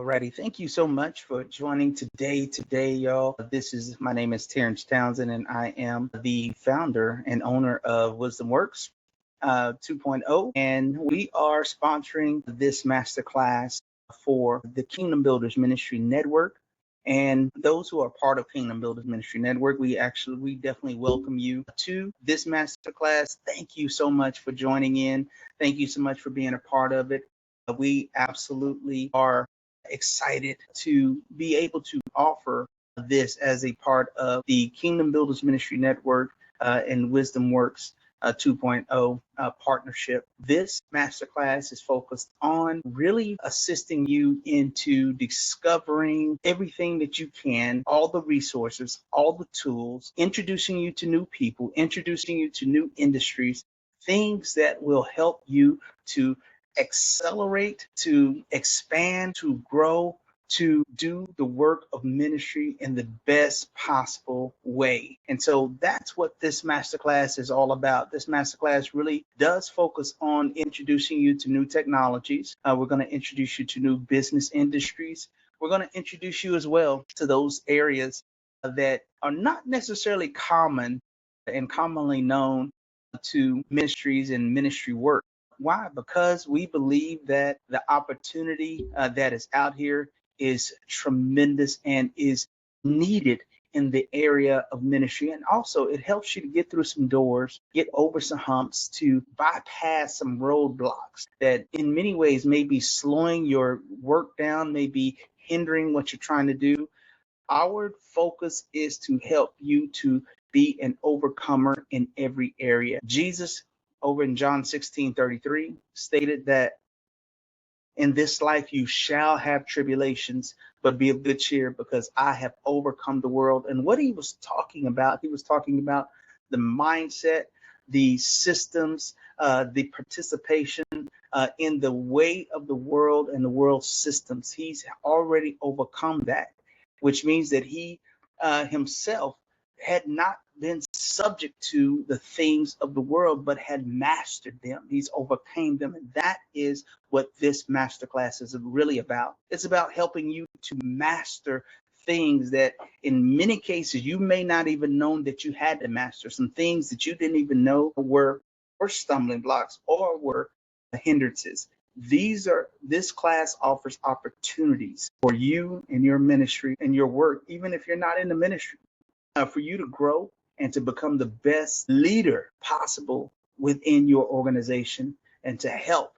Alrighty, thank you so much for joining today, y'all. My name is Terence Townsend, and I am the founder and owner of WisdomWorx 2.0, and we are sponsoring this masterclass for the Kingdom Builders Ministry Network. And those who are part of Kingdom Builders Ministry Network, we definitely welcome you to this masterclass. Thank you so much for joining in. Thank you so much for being a part of it. We absolutely are excited to be able to offer this as a part of the Kingdom Builders Ministry Network and WisdomWorx 2.0 partnership. This masterclass is focused on really assisting you into discovering everything that you can, all the resources, all the tools, introducing you to new people, introducing you to new industries, things that will help you to accelerate, to expand, to grow, to do the work of ministry in the best possible way. And so that's what this masterclass is all about. This masterclass really does focus on introducing you to new technologies. We're going to introduce you to new business industries. We're going to introduce you as well to those areas that are not necessarily common and commonly known to ministries and ministry work. Why? Because we believe that the opportunity that is out here is tremendous and is needed in the area of ministry. And also, it helps you to get through some doors, get over some humps, to bypass some roadblocks that in many ways may be slowing your work down, may be hindering what you're trying to do. Our focus is to help you to be an overcomer in every area. Jesus, over in John 16:33, stated that in this life you shall have tribulations, but be of good cheer because I have overcome the world. And what he was talking about the mindset, the systems, the participation in the way of the world and the world systems. He's already overcome that, which means that he himself had not been subject to the things of the world, but had mastered them. He's overcame them. And that is what this masterclass is really about. It's about helping you to master things that in many cases you may not even know that you had to master, some things that you didn't even know were stumbling blocks or were hindrances. This class offers opportunities for you in your ministry and your work, even if you're not in the ministry, for you to grow and to become the best leader possible within your organization and to help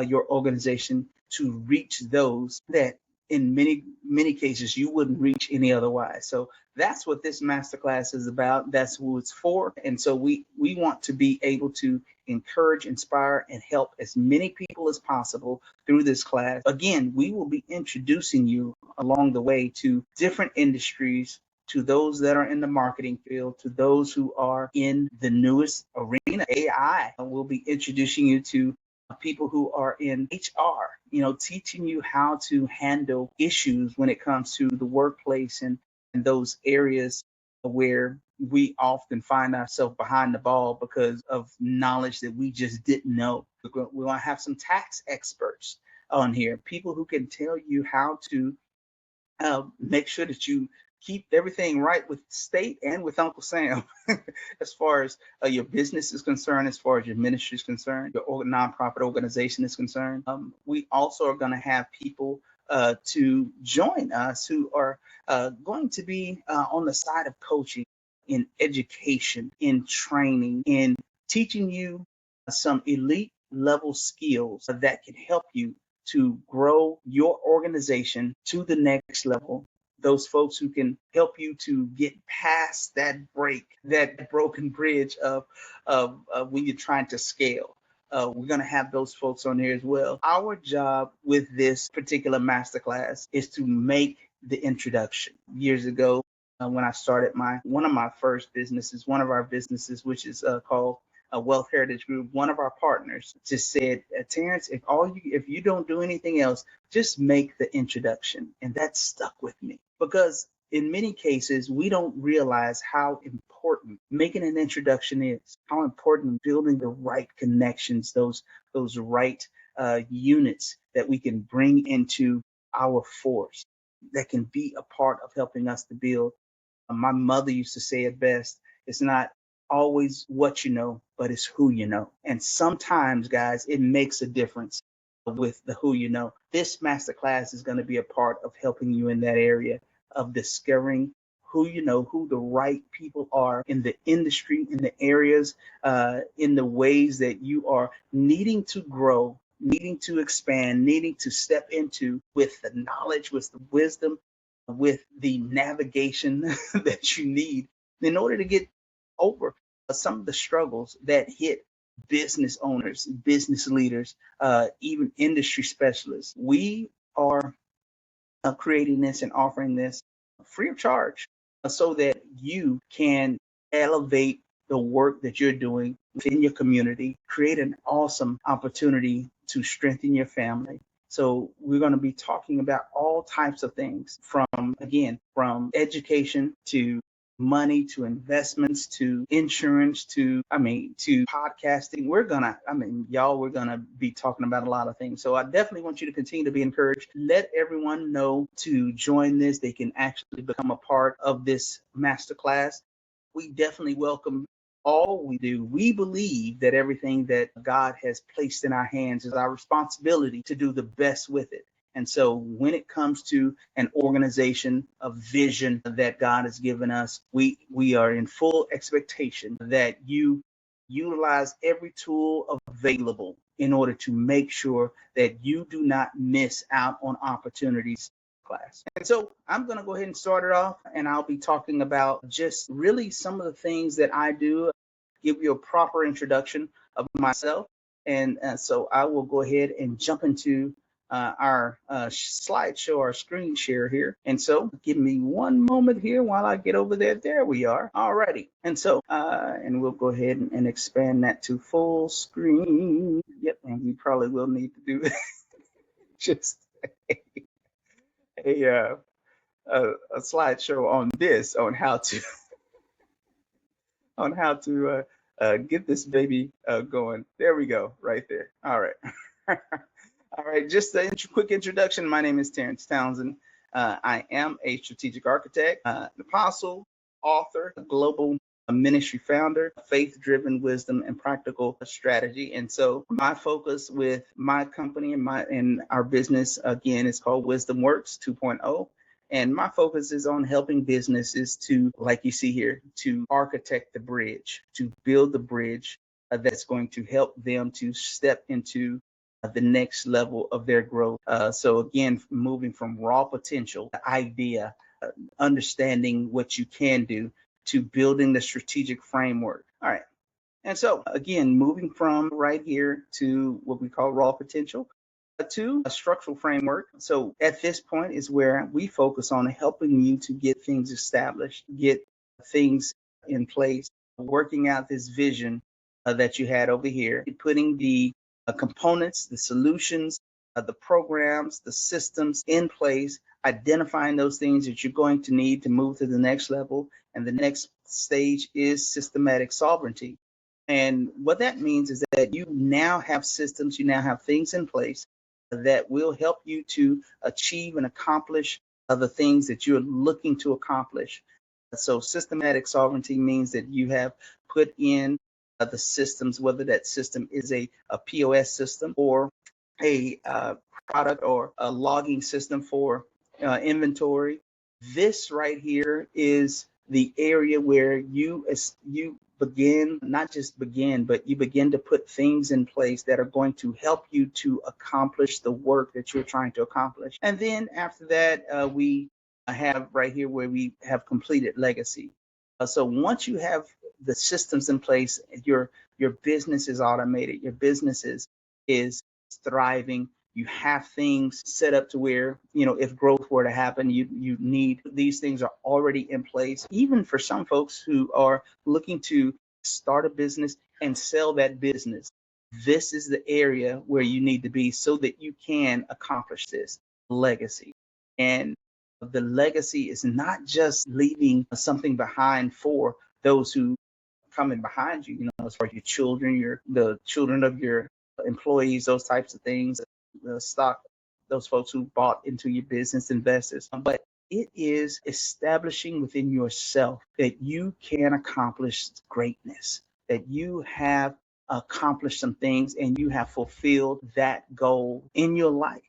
your organization to reach those that in many cases you wouldn't reach any otherwise. So that's what this masterclass is about. That's who it's for. And so we want to be able to encourage, inspire, and help as many people as possible through this class. Again, we will be introducing you along the way to different industries, to those that are in the marketing field, to those who are in the newest arena, AI. We'll be introducing you to people who are in HR, teaching you how to handle issues when it comes to the workplace and those areas where we often find ourselves behind the ball because of knowledge that we just didn't know. We want to have some tax experts on here, people who can tell you how to make sure that you keep everything right with the state and with Uncle Sam, as far as your business is concerned, as far as your ministry is concerned, your nonprofit organization is concerned. We also are going to have people to join us who are going to be on the side of coaching, in education, in training, in teaching you some elite level skills that can help you to grow your organization to the next level. Those folks who can help you to get past that broken bridge of when you're trying to scale. We're going to have those folks on here as well. Our job with this particular masterclass is to make the introduction. Years ago, when I started one of our businesses, which is called Wealth Heritage Group, one of our partners just said, Terence, if you don't do anything else, just make the introduction. And that stuck with me because in many cases, we don't realize how important making an introduction is, how important building the right connections, those right units that we can bring into our force that can be a part of helping us to build. My mother used to say it best. It's not always what you know, but it's who you know. And sometimes, guys, it makes a difference with the who you know. This masterclass is going to be a part of helping you in that area of discovering who you know, who the right people are in the industry, in the areas, in the ways that you are needing to grow, needing to expand, needing to step into with the knowledge, with the wisdom, with the navigation that you need in order to get over some of the struggles that hit business owners, business leaders, even industry specialists. We are creating this and offering this free of charge so that you can elevate the work that you're doing within your community, create an awesome opportunity to strengthen your family. So we're going to be talking about all types of things from, again, from education to money to investments to insurance to podcasting. We're gonna be talking about a lot of things. So I definitely want you to continue to be encouraged. Let everyone know to join this. They can actually become a part of this masterclass. We definitely welcome all we do. We believe that everything that God has placed in our hands is our responsibility to do the best with it. And so when it comes to an organization, a vision that God has given us, we are in full expectation that you utilize every tool available in order to make sure that you do not miss out on opportunities. Class. And so I'm going to go ahead and start it off, and I'll be talking about just really some of the things that I do, give you a proper introduction of myself. And so I will go ahead and jump into our slideshow, our screen share here. And so give me one moment here while I get over there. There we are. Alrighty. And so, and we'll go ahead and expand that to full screen. Yep. And we probably will need to do just a slideshow on this, on how to get this baby going. There we go, right there. All right. All right, just a quick introduction. My name is Terence Townsend. I am a strategic architect, an apostle, author, a global ministry founder, faith-driven wisdom and practical strategy. And so my focus with my company and our business, again, is called WisdomWorx 2.0. And my focus is on helping businesses to, like you see here, to architect the bridge, to build the bridge that's going to help them to step into the next level of their growth. So again, moving from raw potential, the idea, understanding what you can do, to building the strategic framework. All right. And so again, moving from right here to what we call raw potential to a structural framework. So at this point is where we focus on helping you to get things established, get things in place, working out this vision that you had over here, putting the components, the solutions, the programs, the systems in place, identifying those things that you're going to need to move to the next level. And the next stage is systematic sovereignty. And what that means is that you now have systems, you now have things in place that will help you to achieve and accomplish the things that you're looking to accomplish. So systematic sovereignty means that you have put in the systems, whether that system is a POS system or a product or a logging system for inventory. This right here is the area where you begin, not just begin, but you begin to put things in place that are going to help you to accomplish the work that you're trying to accomplish. And then after that, we have right here where we have completed legacy. So once you have the systems in place, your business is automated, your business is thriving. You have things set up to where, if growth were to happen, you need these things are already in place. Even for some folks who are looking to start a business and sell that business, this is the area where you need to be so that you can accomplish this legacy. And the legacy is not just leaving something behind for those who coming behind you, as far as your children, the children of your employees, those types of things, the stock those folks who bought into your business, investors. But it is establishing within yourself that you can accomplish greatness, that you have accomplished some things and you have fulfilled that goal in your life.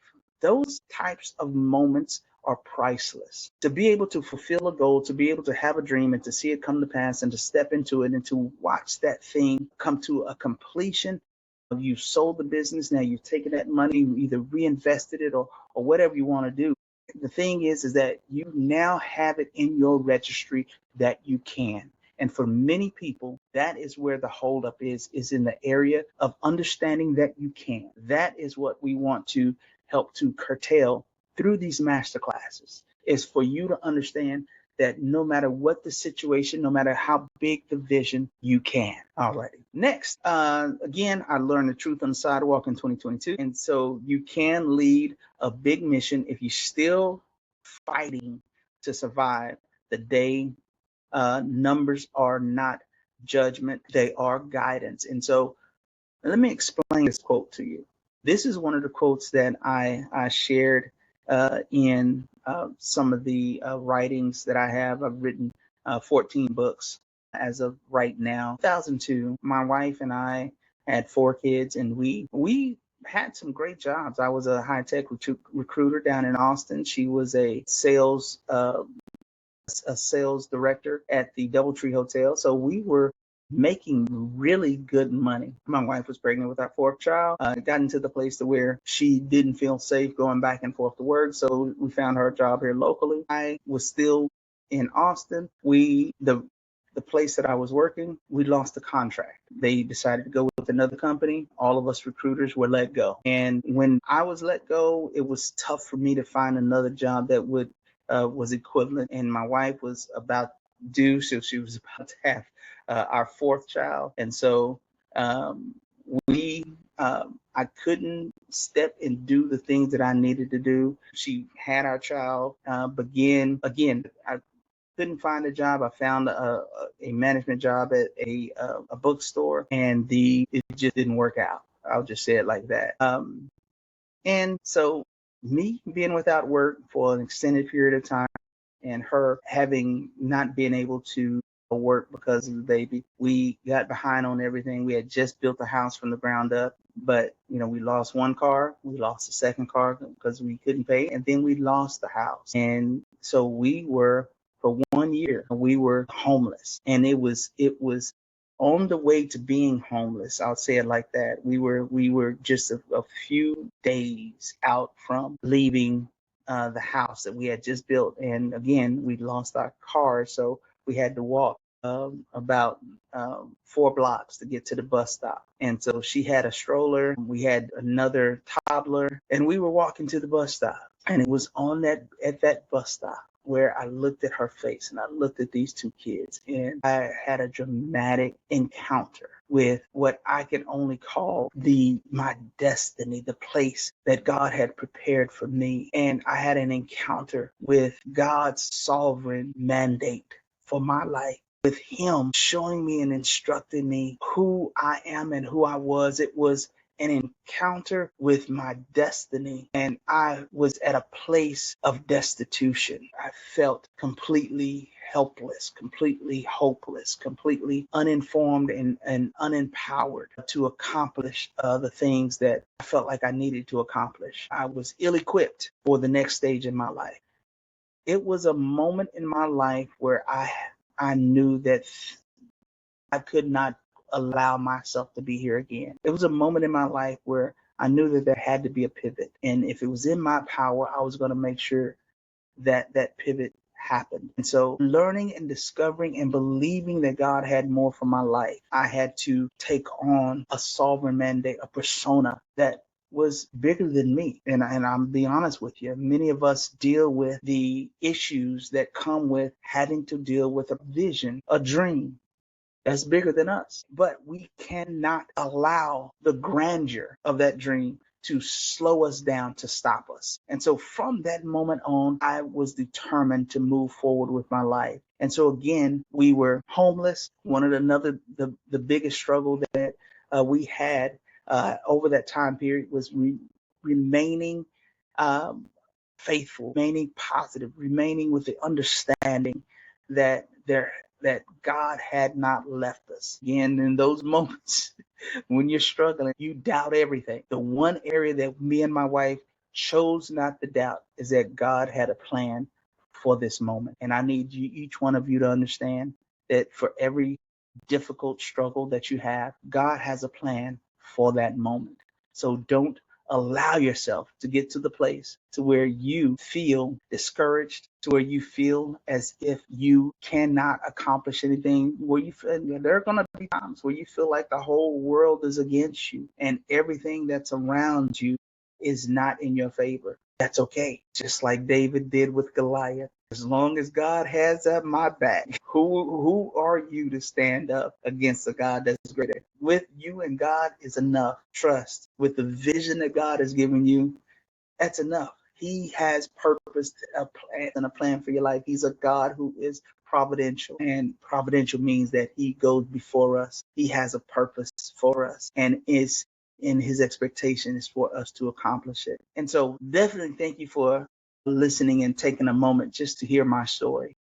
Those types of moments are priceless. To be able to fulfill a goal, to be able to have a dream and to see it come to pass and to step into it and to watch that thing come to a completion. You sold the business, now you've taken that money, you either reinvested it or whatever you want to do. The thing is that you now have it in your registry that you can. And for many people, that is where the holdup is in the area of understanding that you can. That is what we want to help to curtail through these master classes, is for you to understand that no matter what the situation, no matter how big the vision, you can. Alrighty. Next, again, I learned the truth on the sidewalk in 2022. And so you can lead a big mission if you're still fighting to survive the day. Numbers are not judgment, they are guidance. And so let me explain this quote to you. This is one of the quotes that I shared in some of the writings that I have. I've written 14 books as of right now. 2002, my wife and I had 4 kids, and we had some great jobs. I was a high-tech recruiter down in Austin. She was a sales director at the DoubleTree Hotel. So we were making really good money. My wife was pregnant with our 4th child. Got into the place to where she didn't feel safe going back and forth to work. So we found her a job here locally. I was still in Austin. The place that I was working, we lost the contract. They decided to go with another company. All of us recruiters were let go. And when I was let go, it was tough for me to find another job that was equivalent. And my wife was about due, so she was about to have our 4th child. And so I couldn't step and do the things that I needed to do. She had our child. Again, I couldn't find a job. I found a management job at a bookstore, and it just didn't work out. I'll just say it like that. And so me being without work for an extended period of time, and her having not been able to work because of the baby, we got behind on everything. We had just built a house from the ground up, but we lost one car, we lost the second car because we couldn't pay, and then we lost the house. And so for 1 year, we were homeless, and it was on the way to being homeless. I'll say it like that. We were just a few days out from leaving the house that we had just built. And again, we lost our car, so we had to walk about 4 blocks to get to the bus stop. And so she had a stroller, we had another toddler, and we were walking to the bus stop. And it was at that bus stop where I looked at her face and I looked at these 2 kids, and I had a dramatic encounter with what I can only call my destiny, the place that God had prepared for me. And I had an encounter with God's sovereign mandate for my life, with Him showing me and instructing me who I am and who I was. It was an encounter with my destiny, and I was at a place of destitution. I felt completely helpless, completely hopeless, completely uninformed and unempowered to accomplish the things that I felt like I needed to accomplish. I was ill-equipped for the next stage in my life. It was a moment in my life where I knew that I could not allow myself to be here again. It was a moment in my life where I knew that there had to be a pivot. And if it was in my power, I was going to make sure that that pivot happened. And so learning and discovering and believing that God had more for my life, I had to take on a sovereign mandate, a persona that was bigger than me. And I'm being honest with you, many of us deal with the issues that come with having to deal with a vision, a dream that's bigger than us. But we cannot allow the grandeur of that dream to slow us down, to stop us. And so from that moment on, I was determined to move forward with my life. And so again, we were homeless. The biggest struggle that we had over that time period was remaining um, faithful, remaining positive, remaining with the understanding that that God had not left us. Again, in those moments when you're struggling, you doubt everything. The one area that me and my wife chose not to doubt is that God had a plan for this moment. And I need you, each one of you, to understand that for every difficult struggle that you have, God has a plan for that moment. So don't allow yourself to get to the place to where you feel discouraged, to where you feel as if you cannot accomplish anything, where you feel there are going to be times where you feel like the whole world is against you and everything that's around you is not in your favor. That's okay. Just like David did with Goliath. As long as God has at my back, who are you to stand up against a God that's greater? With you and God is enough. Trust. With the vision that God has given you, that's enough. He has purpose, a plan, and a plan for your life. He's a God who is providential, and providential means that He goes before us. He has a purpose for us, and is in His expectation is for us to accomplish it. And so, definitely thank you for listening and taking a moment just to hear my story.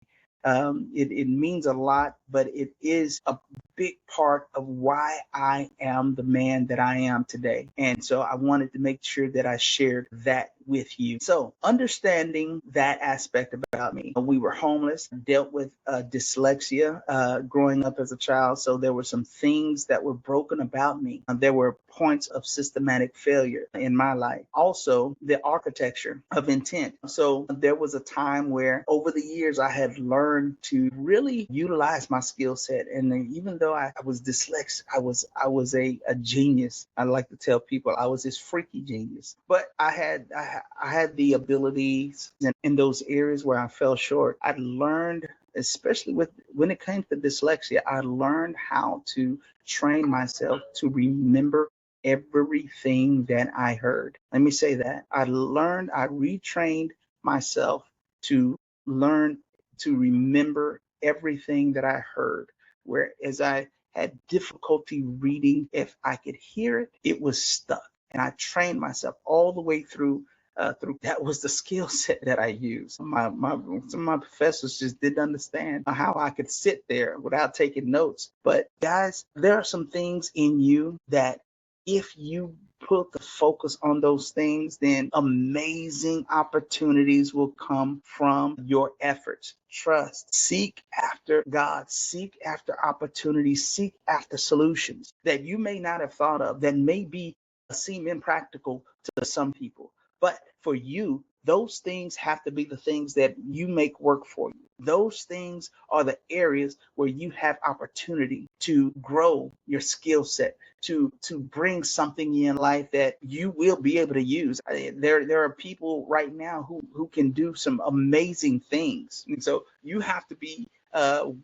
It means a lot, but it is a big part of why I am the man that I am today. And so I wanted to make sure that I shared that with you. So understanding that aspect about me, we were homeless, dealt with dyslexia growing up as a child. So there were some things that were broken about me. There were points of systematic failure in my life. Also, the architecture of intent. So there was a time where over the years I had learned to really utilize my skill set. And even though I was dyslexic, I was a genius. I like to tell people I was this freaky genius. But I had the abilities in those areas where I fell short. I learned, especially when it came to dyslexia, I learned how to train myself to remember everything that I heard. Let me say that. I retrained myself to learn to remember everything that I heard. Whereas I had difficulty reading, if I could hear it, it was stuck. And I trained myself all the way through. That was the skill set that I used. Some of my professors just didn't understand how I could sit there without taking notes. But guys, there are some things in you that if you put the focus on those things, then amazing opportunities will come from your efforts. Trust, seek after God, seek after opportunities, seek after solutions that you may not have thought of, that may seem impractical to some people. But for you, those things have to be the things that you make work for you. Those things are the areas where you have opportunity to grow your skill set, to bring something in life that you will be able to use. There are people right now who can do some amazing things. And so you have to be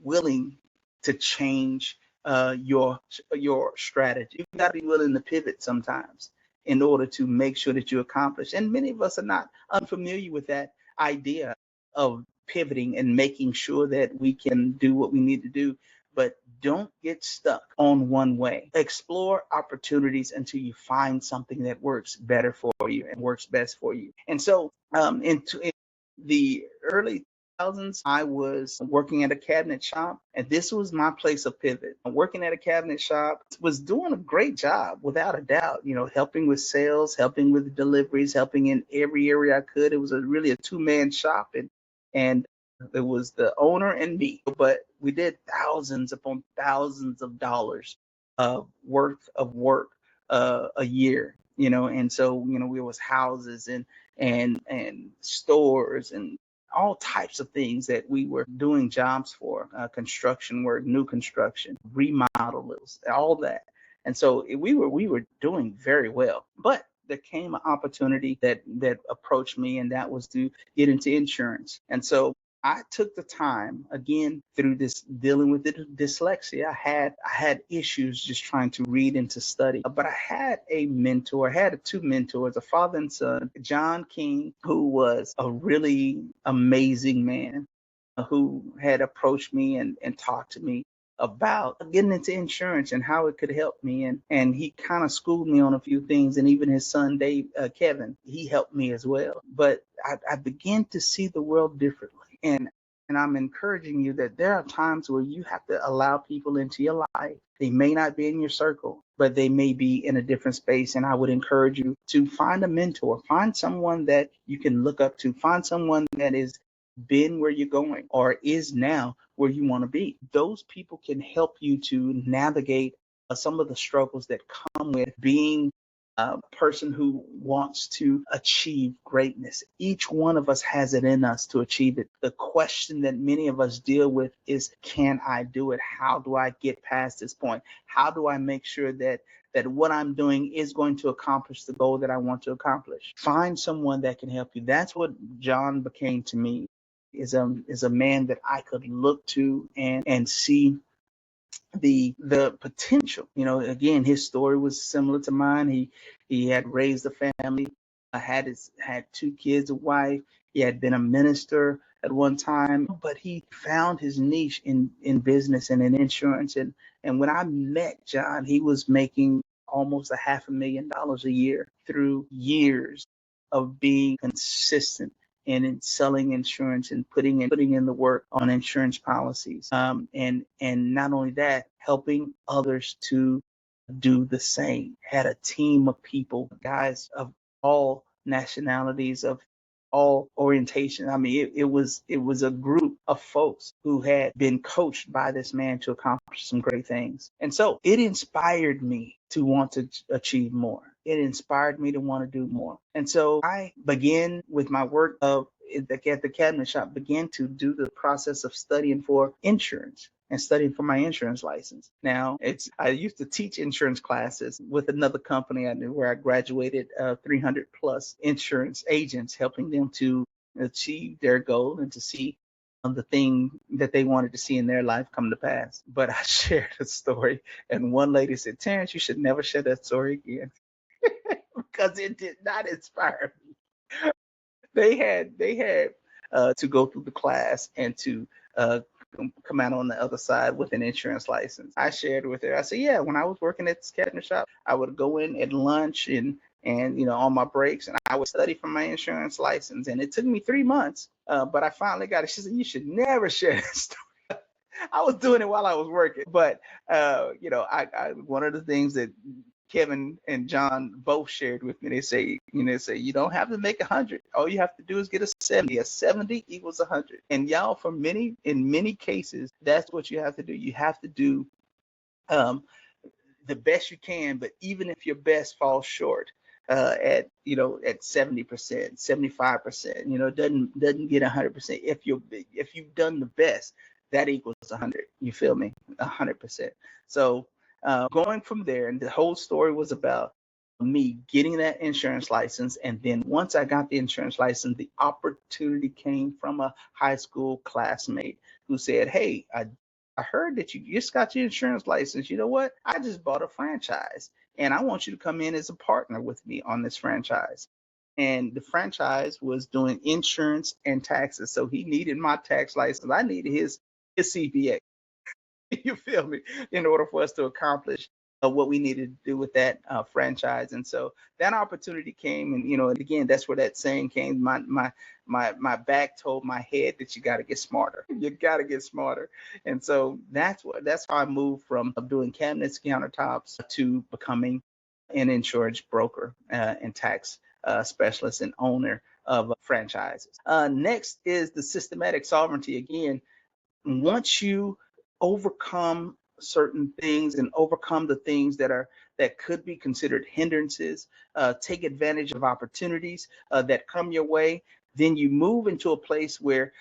willing to change your strategy. You've got to be willing to pivot sometimes in order to make sure that you accomplish. And many of us are not unfamiliar with that idea of pivoting and making sure that we can do what we need to do. But don't get stuck on one way. Explore opportunities until you find something that works better for you and works best for you. And so in the early 2000s, I was working at a cabinet shop, and this was my place of pivot. Working at a cabinet shop, was doing a great job, without a doubt, helping with sales, helping with deliveries, helping in every area I could. It was really a two-man shop, and it was the owner and me, but we did thousands upon thousands of dollars worth of work a year, and so, we was houses and stores and all types of things that we were doing jobs for, construction work, new construction, remodels, all that. And so we were doing very well. But there came an opportunity that approached me, and that was to get into insurance. And so I took the time, again, through this dealing with the dyslexia. I had issues just trying to read and to study, but I had a mentor. I had two mentors, a father and son, John King, who was a really amazing man, who had approached me and talked to me about getting into insurance and how it could help me. And he kind of schooled me on a few things. And even his son, Kevin, he helped me as well. But I began to see the world differently. And I'm encouraging you that there are times where you have to allow people into your life. They may not be in your circle, but they may be in a different space. And I would encourage you to find a mentor, find someone that you can look up to, find someone that is been where you're going or is now where you want to be. Those people can help you to navigate some of the struggles that come with being a person who wants to achieve greatness. Each one of us has it in us to achieve it. The question that many of us deal with is, can I do it? How do I get past this point? How do I make sure that what I'm doing is going to accomplish the goal that I want to accomplish? Find someone that can help you. That's what John became to me, is a man that I could look to and see the potential. Again, his story was similar to mine. He had raised a family, had two kids, a wife. He had been a minister at one time, but he found his niche in business and in insurance. And when I met John, he was making almost $500,000 a year through years of being consistent and in selling insurance and putting in the work on insurance policies. And not only that, helping others to do the same. Had a team of people, guys of all nationalities, of all orientation. I mean, it was a group of folks who had been coached by this man to accomplish some great things. And so it inspired me to want to achieve more. It inspired me to want to do more. And so I began with my work at the cabinet shop, began to do the process of studying for insurance and studying for my insurance license. Now, I used to teach insurance classes with another company I knew, where I graduated 300 plus insurance agents, helping them to achieve their goal and to see the thing that they wanted to see in their life come to pass. But I shared a story, and one lady said, "Terrence, you should never share that story again," because it did not inspire me. They had to go through the class and to uh, come out on the other side with an insurance license. I shared with her. I said, "Yeah, when I was working at this cabinet shop, I would go in at lunch and on my breaks, and I would study for my insurance license. And it took me 3 months, but I finally got it." She said, "You should never share that story." I was doing it while I was working, but I one of the things that Kevin and John both shared with me, they say you don't have to make 100. All you have to do is get a 70. A 70 equals 100. And y'all, in many cases, that's what you have to do. You have to do um, the best you can, but even if your best falls short at 70%, 75%, doesn't get 100%. If you've done the best, that equals 100. You feel me? 100%. So going from there, and the whole story was about me getting that insurance license. And then once I got the insurance license, the opportunity came from a high school classmate who said, "Hey, I heard that you just got your insurance license. You know what? I just bought a franchise, and I want you to come in as a partner with me on this franchise." And the franchise was doing insurance and taxes. So he needed my tax license. I needed his CPA. You feel me? In order for us to accomplish what we needed to do with that franchise. And so that opportunity came, and and again, that's where that saying came. My back told my head that you got to get smarter. You got to get smarter. And so that's how I moved from doing cabinets, countertops to becoming an insurance broker and tax specialist and owner of franchises. Next is the systematic sovereignty. Again, once you overcome certain things and overcome the things that could be considered hindrances, take advantage of opportunities that come your way, then you move into a place where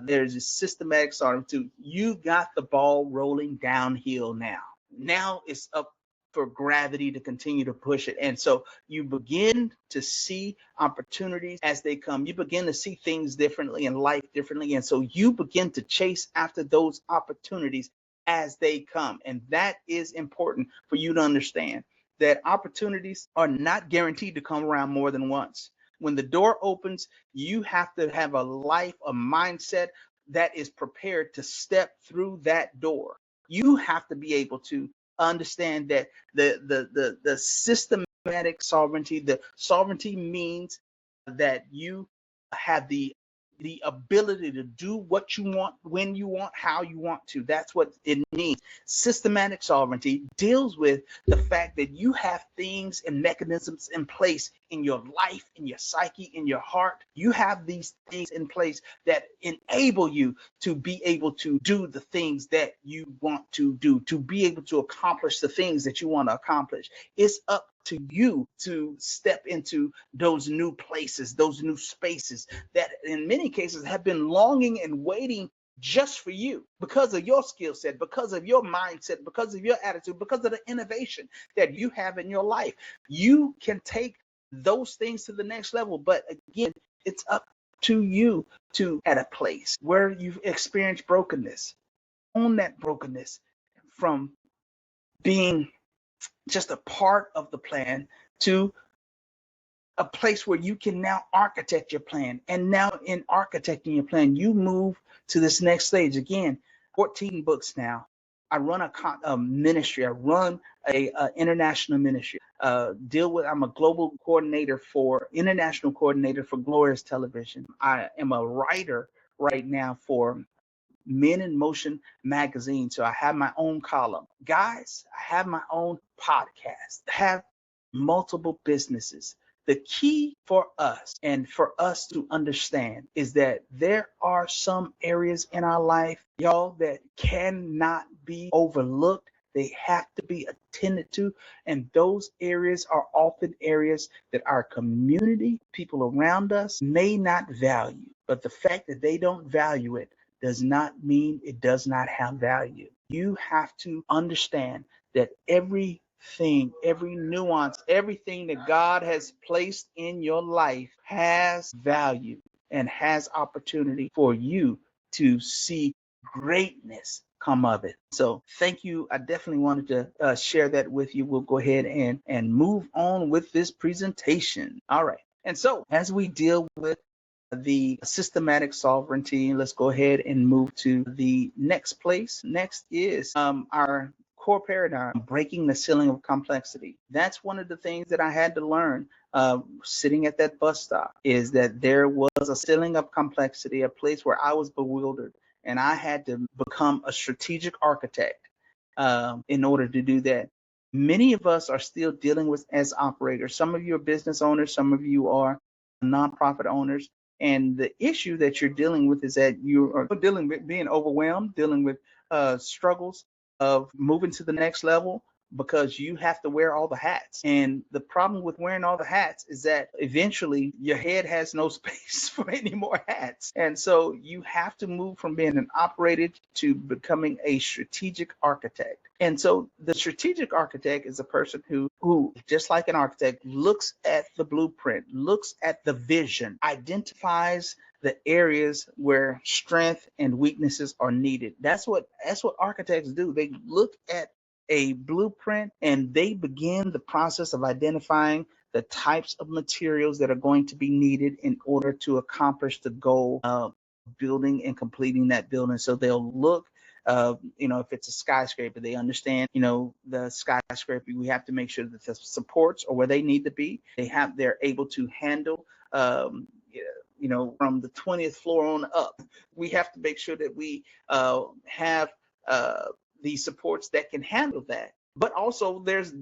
there's a systematic starting to, you got the ball rolling downhill now. Now it's up for gravity to continue to push it. And so you begin to see opportunities as they come. You begin to see things differently and life differently. And so you begin to chase after those opportunities as they come. And that is important for you to understand, that opportunities are not guaranteed to come around more than once. When the door opens, you have to have a mindset that is prepared to step through that door. You have to be able to understand that the systematic sovereignty, the sovereignty means that you have the ability to do what you want, when you want, how you want to. That's what it means. Systematic sovereignty deals with the fact that you have things and mechanisms in place in your life, in your psyche, in your heart. You have these things in place that enable you to be able to do the things that you want to do, to be able to accomplish the things that you want to accomplish. It's up to you to step into those new places, those new spaces that in many cases have been longing and waiting just for you, because of your skill set, because of your mindset, because of your attitude, because of the innovation that you have in your life. You can take those things to the next level. But again, it's up to you to at a place where you've experienced brokenness, own that brokenness from being just a part of the plan to a place where you can now architect your plan. And now in architecting your plan, you move to this next stage. Again, 14 books now. I run a ministry. I run a international ministry. I'm a global coordinator for international coordinator for Glorious Television. I am a writer right now for Men in Motion magazine. So I have my own column. Guys, I have my own podcast. I have multiple businesses. The key for us and for us to understand is that there are some areas in our life, y'all, that cannot be overlooked. They have to be attended to. And those areas are often areas that our community, people around us, may not value. But the fact that they don't value it does not mean it does not have value. You have to understand that everything, every nuance, everything that God has placed in your life has value and has opportunity for you to see greatness come of it. So thank you. I definitely wanted to share that with you. We'll go ahead and move on with this presentation. All right. And so as we deal with the systematic sovereignty, let's go ahead and move to the next place. Next is our core paradigm, breaking the ceiling of complexity. That's one of the things that I had to learn sitting at that bus stop, is that there was a ceiling of complexity, a place where I was bewildered, and I had to become a strategic architect in order to do that. Many of us are still dealing with as operators. Some of you are business owners, some of you are nonprofit owners. And the issue that you're dealing with is that you are dealing with being overwhelmed, dealing with struggles of moving to the next level, because you have to wear all the hats. And the problem with wearing all the hats is that eventually your head has no space for any more hats. And so you have to move from being an operator to becoming a strategic architect. And so the strategic architect is a person who, just like an architect, looks at the blueprint, looks at the vision, identifies the areas where strength and weaknesses are needed. That's what architects do. They look at a blueprint and they begin the process of identifying the types of materials that are going to be needed in order to accomplish the goal of building and completing that building. So they'll look, if it's a skyscraper, they understand, the skyscraper, we have to make sure that the supports are where they need to be. They're able to handle, from the 20th floor on up. We have to make sure that we have the supports that can handle that. But also there's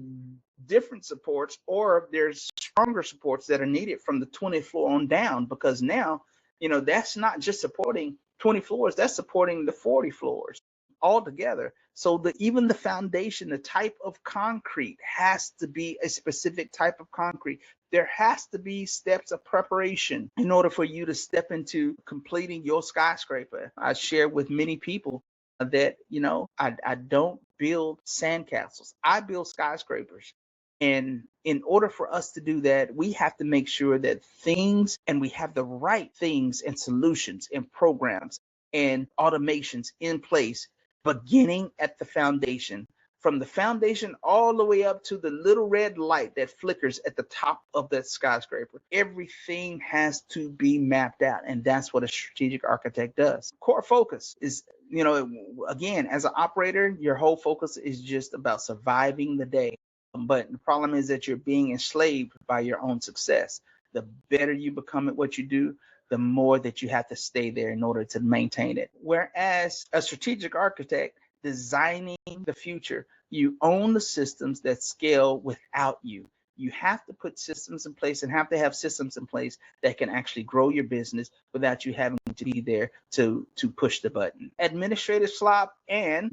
different supports, or there's stronger supports that are needed from the 20th floor on down, because now, that's not just supporting 20 floors, that's supporting the 40 floors all together. So even the foundation, the type of concrete has to be a specific type of concrete. There has to be steps of preparation in order for you to step into completing your skyscraper. I share with many people that, I don't build sandcastles. I build skyscrapers. And in order for us to do that, we have to make sure that we have the right things and solutions and programs and automations in place, beginning at the foundation. From the foundation all the way up to the little red light that flickers at the top of that skyscraper. Everything has to be mapped out, and that's what a strategic architect does. Core focus is, again, as an operator, your whole focus is just about surviving the day. But the problem is that you're being enslaved by your own success. The better you become at what you do, the more that you have to stay there in order to maintain it. Whereas a strategic architect designing the future, you own the systems that scale without you. You have to put systems in place and have to have systems in place that can actually grow your business without you having to be there to push the button. Administrative slop and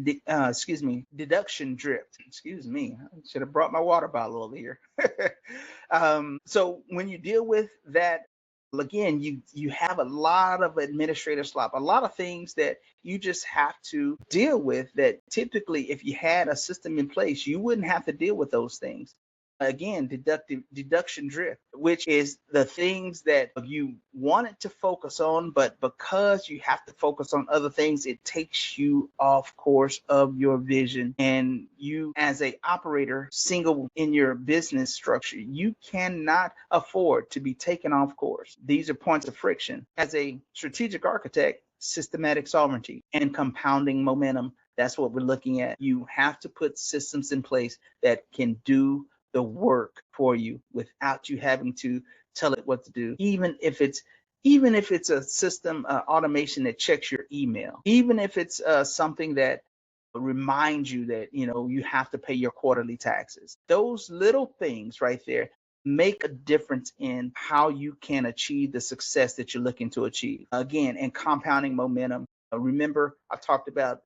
deduction drift. Excuse me, I should have brought my water bottle over here. So when you deal with that, again, you have a lot of administrative slop, a lot of things that you just have to deal with that typically if you had a system in place, you wouldn't have to deal with those things. Again, deduction drift, which is the things that you wanted to focus on, but because you have to focus on other things, it takes you off course of your vision. And you, as a operator, single in your business structure, you cannot afford to be taken off course. These are points of friction. As a strategic architect, systematic sovereignty and compounding momentum. That's what we're looking at. You have to put systems in place that can do the work for you without you having to tell it what to do. Even if it's a system automation that checks your email, even if it's something that reminds you that you have to pay your quarterly taxes. Those little things right there make a difference in how you can achieve the success that you're looking to achieve. Again, and compounding momentum. Remember, I talked about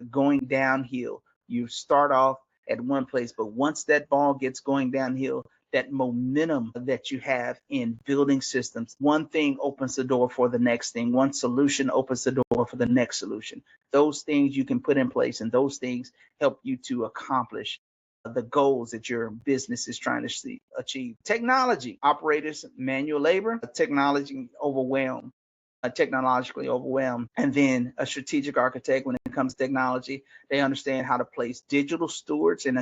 going downhill. You start off at one place, but once that ball gets going downhill, that momentum that you have in building systems, one thing opens the door for the next thing. One solution opens the door for the next solution. Those things you can put in place, and those things help you to accomplish the goals that your business is trying to achieve. Technology, operators, manual labor, technologically overwhelmed. And then a strategic architect, when it comes to technology, they understand how to place digital stewards and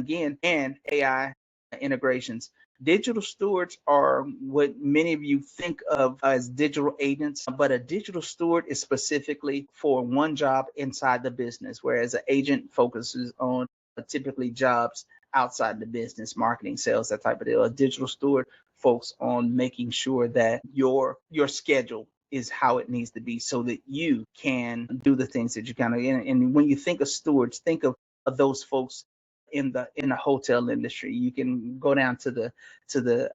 AI integrations. Digital stewards are what many of you think of as digital agents, but a digital steward is specifically for one job inside the business, whereas an agent focuses on typically jobs outside the business, marketing, sales, that type of deal. A digital steward focuses on making sure that your schedule is how it needs to be so that you can do the things that you kind of. And when you think of stewards, think of those folks in the hotel industry. You can go down to the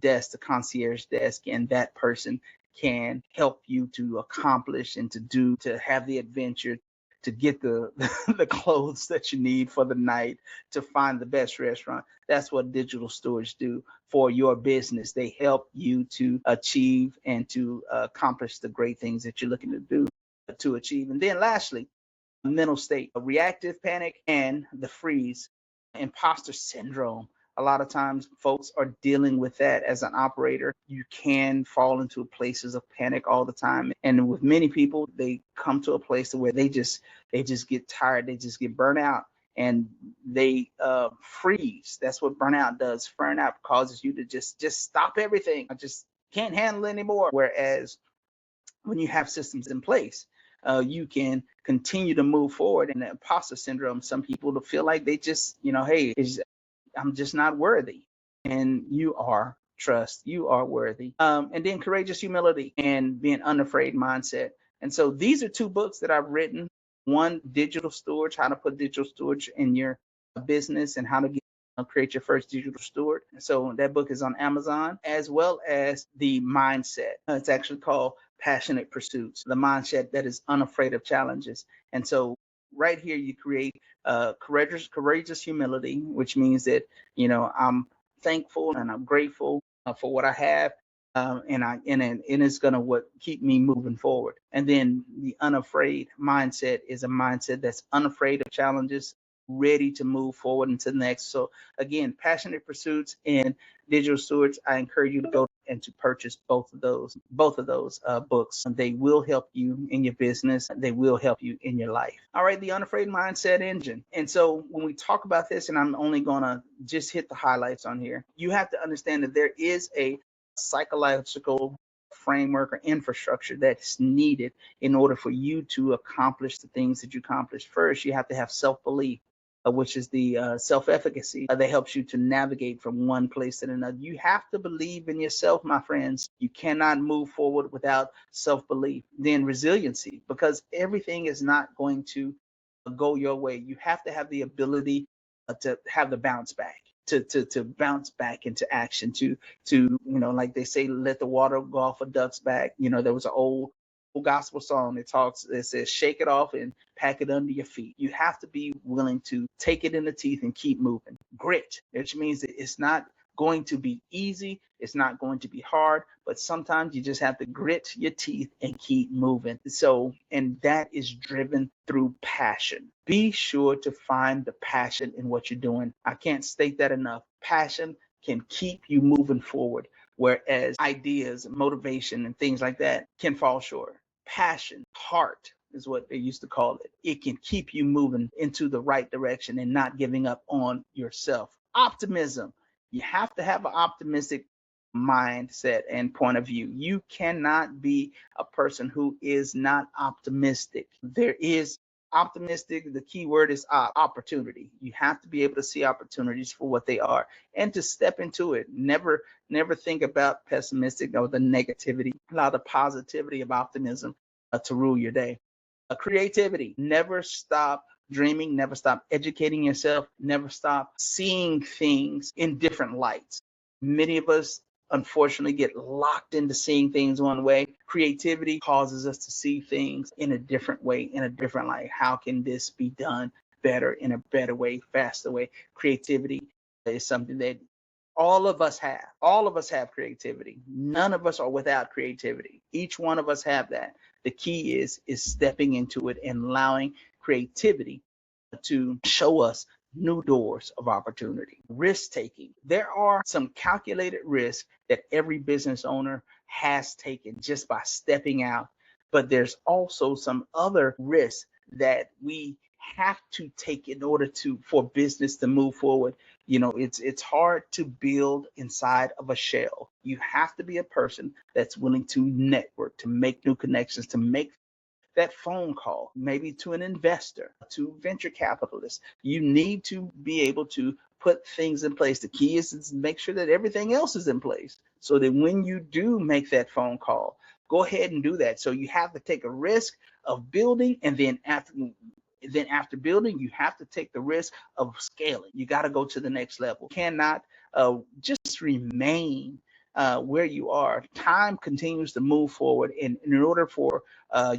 desk, the concierge desk, and that person can help you to accomplish and to have the adventure, to get the the clothes that you need for the night, to find the best restaurant. That's what digital stewards do for your business. They help you to achieve and to accomplish the great things that you're looking to do to achieve. And then lastly, mental state, reactive panic, and the freeze, imposter syndrome. A lot of times folks are dealing with that as an operator. You can fall into places of panic all the time. And with many people, they come to a place where they just get tired, they just get burnt out, and they freeze. That's what burnout does. Burnout causes you to just stop everything. I just can't handle it anymore. Whereas when you have systems in place, you can continue to move forward. And the imposter syndrome, some people feel like they just, hey, I'm just not worthy. And you are. Trust, you are worthy. And then courageous humility and being unafraid mindset. And so these are two books that I've written. One, digital storage, how to put digital storage in your business and how to create your first digital steward. So that book is on Amazon, as well as the mindset. It's actually called Passionate Pursuits, the mindset that is unafraid of challenges. And so right here, you create courageous humility, which means that, I'm thankful and I'm grateful for what I have. And it's gonna keep me moving forward. And then the unafraid mindset is a mindset that's unafraid of challenges, ready to move forward into the next. So again, Passionate Pursuits and Digital Stewards, I encourage you to go and to purchase both of those books. They will help you in your business. They will help you in your life. All right, the Unafraid Mindset Engine. And so when we talk about this, and I'm only gonna just hit the highlights on here, you have to understand that there is a psychological framework or infrastructure that's needed in order for you to accomplish the things that you accomplish. First, you have to have self-belief, which is the self-efficacy that helps you to navigate from one place to another. You have to believe in yourself, my friends. You cannot move forward without self-belief. Then resiliency, because everything is not going to go your way. You have to have the ability to have the bounce back. To bounce back into action, like they say, let the water go off a duck's back. There was an old gospel song that says shake it off and pack it under your feet. You have to be willing to take it in the teeth and keep moving. Grit, which means that it's not going to be easy, it's not going to be hard, but sometimes you just have to grit your teeth and keep moving. And that is driven through passion. Be sure to find the passion in what you're doing. I can't state that enough. Passion can keep you moving forward, whereas ideas, motivation, and things like that can fall short. Passion, heart is what they used to call it. It can keep you moving into the right direction and not giving up on yourself. Optimism. You have to have an optimistic mindset and point of view. You cannot be a person who is not optimistic. There is optimistic. The key word is opportunity. You have to be able to see opportunities for what they are and to step into it. Never think about pessimistic or the negativity. Allow the positivity of optimism to rule your day. Creativity. Never stop dreaming, never stop educating yourself, never stop seeing things in different lights. Many of us unfortunately get locked into seeing things one way. Creativity causes us to see things in a different way, in a different light. How can this be done better, in a better way, faster way? Creativity is something that all of us have. All of us have creativity. None of us are without creativity. Each one of us have that. The key is stepping into it and allowing creativity to show us new doors of opportunity. Risk taking. There are some calculated risks that every business owner has taken just by stepping out, but there's also some other risks that we have to take in order for business to move forward. It's hard to build inside of a shell. You have to be a person that's willing to network, to make new connections, to make that phone call, maybe to an investor, to venture capitalists. You need to be able to put things in place. The key is to make sure that everything else is in place so that when you do make that phone call, go ahead and do that. So you have to take a risk of building, and then after building, you have to take the risk of scaling. You got to go to the next level. You cannot just remain where you are. Time continues to move forward, and in order for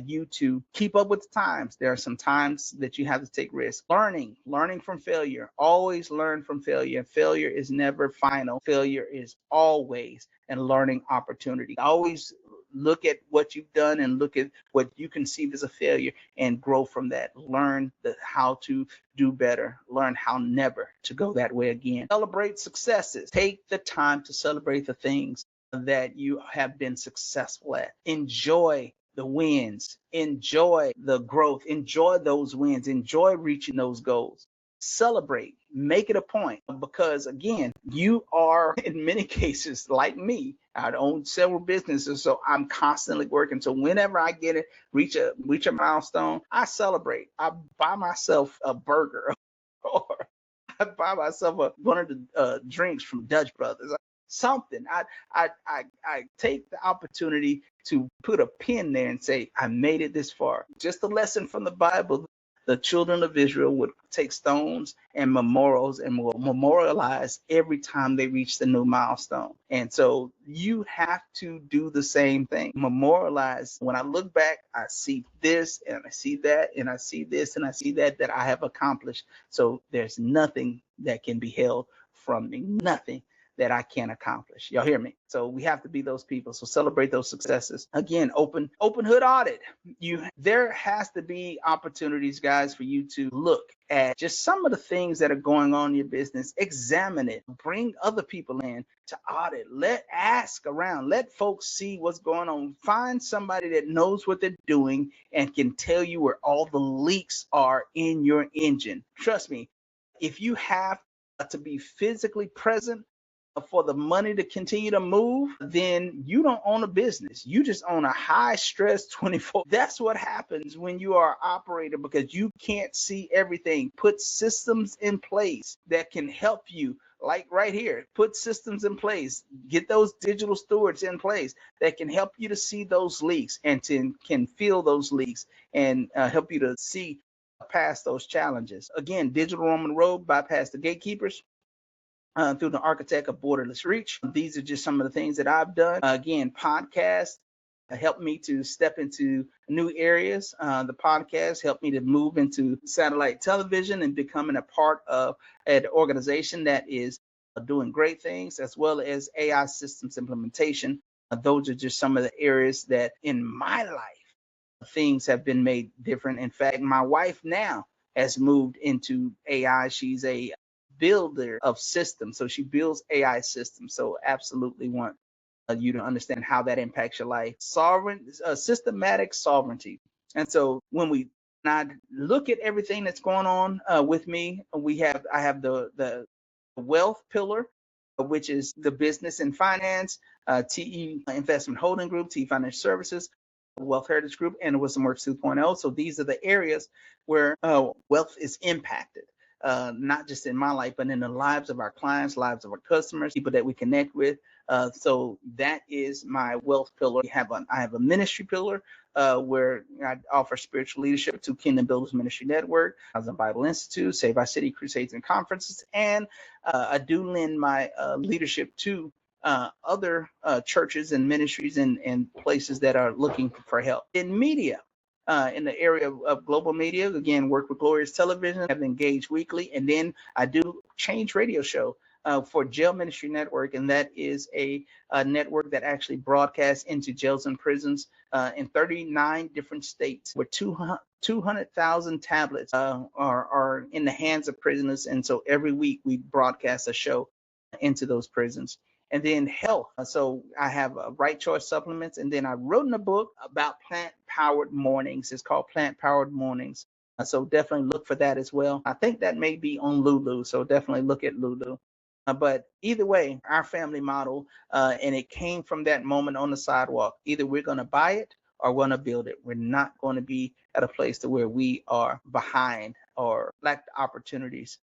you to keep up with the times, there are some times that you have to take risks. Learning from failure. Always learn from failure. Failure is never final. Failure is always a learning opportunity. Always look at what you've done and look at what you conceive as a failure and grow from that. Learn how to do better. Learn how never to go that way again. Celebrate successes. Take the time to celebrate the things that you have been successful at. Enjoy the wins. Enjoy the growth. Enjoy those wins. Enjoy reaching those goals. Celebrate. Make it a point, because again, you are in many cases like me. I own several businesses, so I'm constantly working. So whenever I get it, reach a milestone, I celebrate. I buy myself a burger or I buy myself one of the drinks from Dutch Brothers. Something. I take the opportunity to put a pin there and say, I made it this far. Just a lesson from the Bible. The children of Israel would take stones and memorials and will memorialize every time they reach the new milestone. And so you have to do the same thing. Memorialize. When I look back, I see this and I see that and I see this and I see that I have accomplished. So there's nothing that can be held from me. Nothing that I can't accomplish. Y'all hear me? So we have to be those people. So celebrate those successes. Again, open hood audit. There has to be opportunities, guys, for you to look at just some of the things that are going on in your business. Examine it. Bring other people in to audit. Ask around. Let folks see what's going on. Find somebody that knows what they're doing and can tell you where all the leaks are in your engine. Trust me, if you have to be physically present, for the money to continue to move, then you don't own a business. You just own a high stress 24. That's what happens when you are an operator, because you can't see everything. Put systems in place that can help you. Like right here, put systems in place, get those digital stewards in place that can help you to see those leaks and can fill those leaks and help you to see past those challenges. Again, Digital Roman Road, bypass the gatekeepers through the architect of borderless reach. These are just some of the things that I've done. Again, podcasts helped me to step into new areas. The podcast helped me to move into satellite television and becoming a part of an organization that is doing great things, as well as AI systems implementation. Those are just some of the areas that in my life things have been made different. In fact, my wife now has moved into AI. She's a builder of systems, so she builds AI systems. So absolutely want you to understand how that impacts your life. Systematic sovereignty. And so when I look at everything that's going on with me, I have the wealth pillar, which is the business and finance, TE Investment Holding Group, TE Financial Services, Wealth Heritage Group, and WisdomWorx 2.0. So these are the areas where wealth is impacted. Not just in my life, but in the lives of our clients, lives of our customers, people that we connect with. So that is my wealth pillar. I have a ministry pillar where I offer spiritual leadership to Kingdom Builders Ministry Network, as a Bible Institute, Save Our City Crusades and Conferences, and I do lend my leadership to other churches and ministries and places that are looking for help. In media, in the area of global media, again, work with Glorious Television, have engaged weekly, and then I do Change Radio Show for Jail Ministry Network, and that is a network that actually broadcasts into jails and prisons in 39 different states, where 200,000 tablets are in the hands of prisoners, and so every week we broadcast a show into those prisons. And then health. So I have Right Choice Supplements. And then I wrote in a book about plant-powered mornings. It's called Plant-Powered Mornings. So definitely look for that as well. I think that may be on Lulu. So definitely look at Lulu. But either way, our family model, and it came from that moment on the sidewalk. Either we're going to buy it or we're going to build it. We're not going to be at a place to where we are behind or lack the opportunities.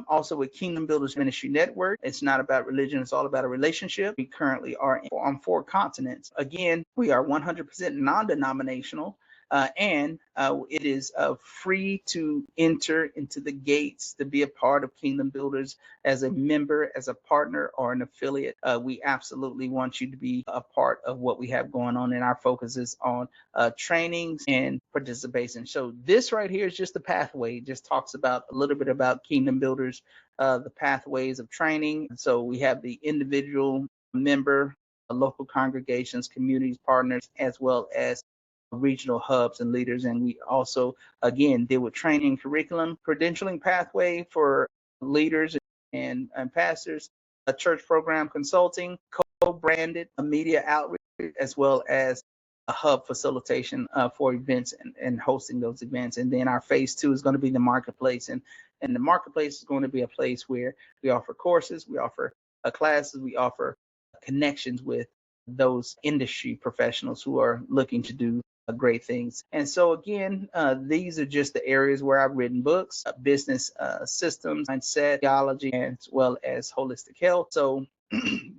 Also with Kingdom Builders Ministry Network, it's not about religion, it's all about a relationship. We currently are on 4 continents. Again, we are 100% non-denominational, and it is free to enter into the gates to be a part of Kingdom Builders as a member, as a partner, or an affiliate. We absolutely want you to be a part of what we have going on, and our focus is on trainings and participation. So this right here is just the pathway. It just talks about a little bit about Kingdom Builders, the pathways of training. So we have the individual member, local congregations, communities, partners, as well as regional hubs and leaders. And we also, again, deal with training, curriculum, credentialing pathway for leaders and pastors, a church program consulting, co-branded media outreach, as well as a hub facilitation for events and hosting those events. And then our phase 2 is going to be the marketplace. And the marketplace is going to be a place where we offer courses, we offer classes, we offer connections with those industry professionals who are looking to do great things. And so again, these are just the areas where I've written books, business systems, mindset, theology, as well as holistic health. So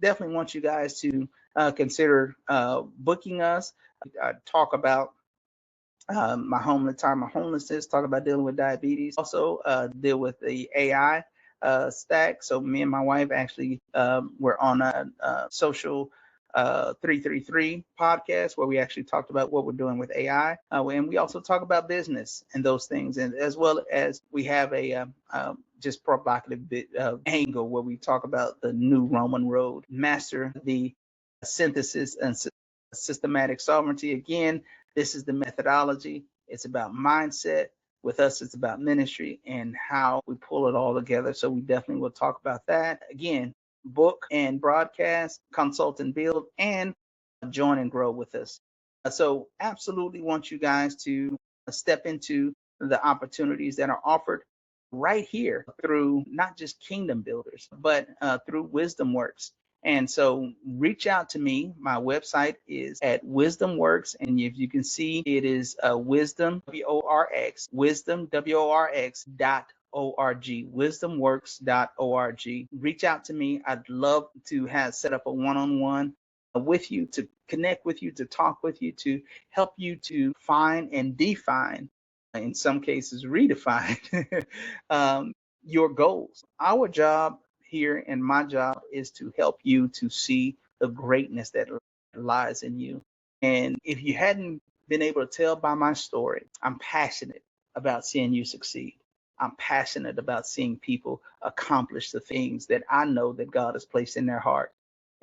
definitely want you guys to consider booking us. Talk about my homelessness, talk about dealing with diabetes, also deal with the AI stack. So me and my wife actually were on a social 333 podcast where we actually talked about what we're doing with AI, and we also talk about business and those things, and as well as we have a just provocative bit angle where we talk about the new Roman road, master the synthesis and systematic sovereignty. Again, this is the methodology. It's about mindset. With us, it's about ministry and how we pull it all together. So we definitely will talk about that. Again, book and broadcast, consult and build, and join and grow with us. So absolutely want you guys to step into the opportunities that are offered. right here through not just Kingdom Builders, but through WisdomWorx. And so reach out to me. My website is at WisdomWorx. And if you can see, it is Wisdom, WORX, Wisdom, WORX dot org, wisdomworks.org. Reach out to me. I'd love to have set up a one-on-one with you, to connect with you, to talk with you, to help you to find and define, in some cases redefine, your goals. Our job here and my job is to help you to see the greatness that lies in you. And if you hadn't been able to tell by my story, I'm passionate about seeing you succeed. I'm passionate about seeing people accomplish the things that I know that God has placed in their heart.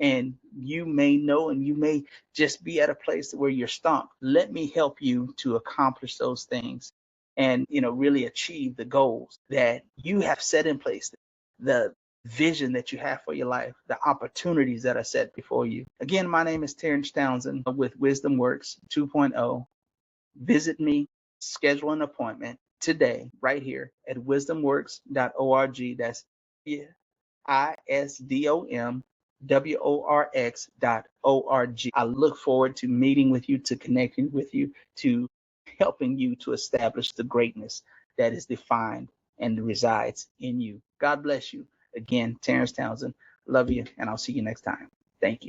And you may know, and you may just be at a place where you're stumped. Let me help you to accomplish those things and, really achieve the goals that you have set in place, the vision that you have for your life, the opportunities that are set before you. Again, my name is Terence Townsend with WisdomWorx 2.0. Visit me, schedule an appointment today, right here at wisdomworks.org. That's ISDOMWORX.org. I look forward to meeting with you, to connecting with you, to helping you to establish the greatness that is defined and resides in you. God bless you. Again, Terence Townsend, love you, and I'll see you next time. Thank you.